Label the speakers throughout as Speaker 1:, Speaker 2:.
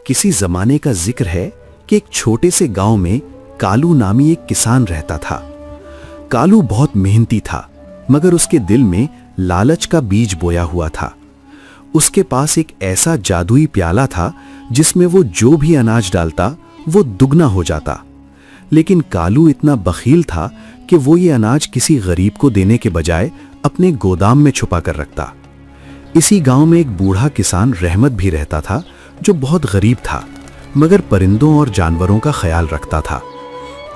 Speaker 1: किसी जमाने का जिक्र है कि एक छोटे से गांव में कालू नामी एक किसान रहता था। कालू बहुत मेहनती था, मगर उसके दिल में लालच का बीज बोया हुआ था। उसके पास एक ऐसा जादुई प्याला था जिसमें वो जो भी अनाज डालता वो दुगना हो जाता। लेकिन कालू इतना बखील था कि वो ये अनाज किसी गरीब को देने के बजाय अपने गोदाम में छुपा कर रखता। इसी गांव में एक बूढ़ा किसान रहमत भी रहता था, जो बहुत गरीब था मगर परिंदों और जानवरों का ख्याल रखता था।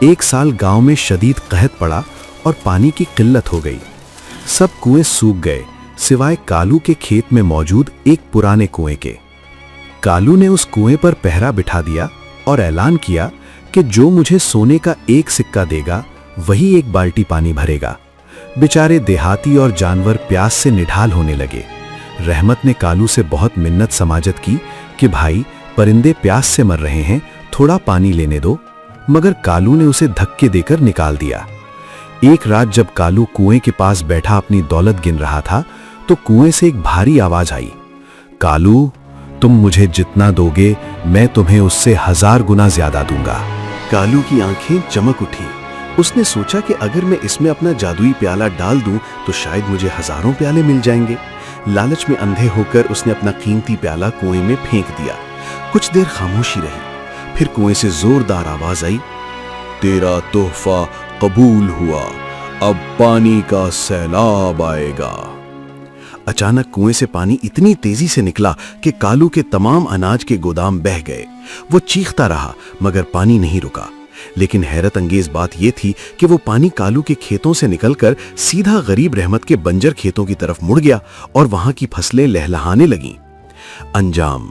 Speaker 1: एक साल गांव में शदीद कहत पड़ा और पानी की किल्लत हो गई। सब कुएं सूख गए सिवाय कालू के खेत में मौजूद एक पुराने कुएं के। कालू ने उस कुएं पर पहरा बिठा दिया और ऐलान किया कि जो मुझे सोने का एक सिक्का देगा वही एक बाल्टी पानी भरेगा। बेचारे देहाती और जानवर प्यास से निढाल होने लगे। रहमत ने कालू से बहुत मिन्नत समाजत की कि भाई, परिंदे प्यास से मर रहे हैं, थोड़ा पानी लेने दो, मगर कालू ने उसे धक्के देकर निकाल दिया। एक रात जब कालू कुएं के पास बैठा अपनी दौलत गिन रहा था तो कुएं से एक भारी आवाज आई, कालू, तुम मुझे जितना दोगे मैं तुम्हें उससे 1000 गुना ज्यादा दूंगा। कालू की आंखें चमक उठी। उसने सोचा कि अगर मैं इसमें अपना जादुई प्याला डाल दूं तो शायद मुझे हजारों प्याले मिल जाएंगे। लालच में अंधे होकर उसने अपना कीमती प्याला कुएं में फेंक दिया। कुछ देर खामोशी रही, फिर कुएं से जोरदार आवाज आई, तेरा तोहफा कबूल हुआ, अब पानी का सैलाब आएगा। अचानक कुएं से पानी इतनी तेजी से निकला कि कालू के तमाम अनाज के गोदाम बह गए। वो चीखता रहा मगर पानी नहीं रुका। लेकिन हैरत अंगेज बात यह थी कि वो पानी कालू के खेतों से निकलकर सीधा गरीब रहमत के बंजर खेतों की तरफ मुड़ गया और वहां की फसलें लहलहाने लगीं। अंजाम,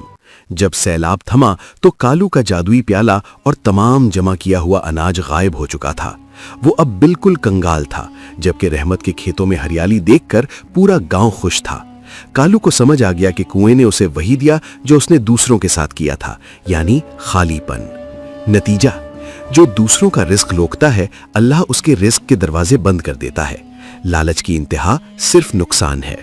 Speaker 1: जब सैलाब थमा तो कालू का जादुई प्याला और तमाम जमा किया हुआ अनाज गायब हो चुका था। वो अब बिल्कुल कंगाल था, जबकि रहमत के खेतों में हरियाली देखकर पूरा गांव खुश था। कालू को समझ आ गया कि कुएं ने उसे वही दिया जो उसने दूसरों के साथ किया था, यानी खालीपन। नतीजा, जो दूसरों का रिस्क रोकता है, अल्लाह उसके रिस्क के दरवाजे बंद कर देता है। लालच की इंतहा सिर्फ नुकसान है।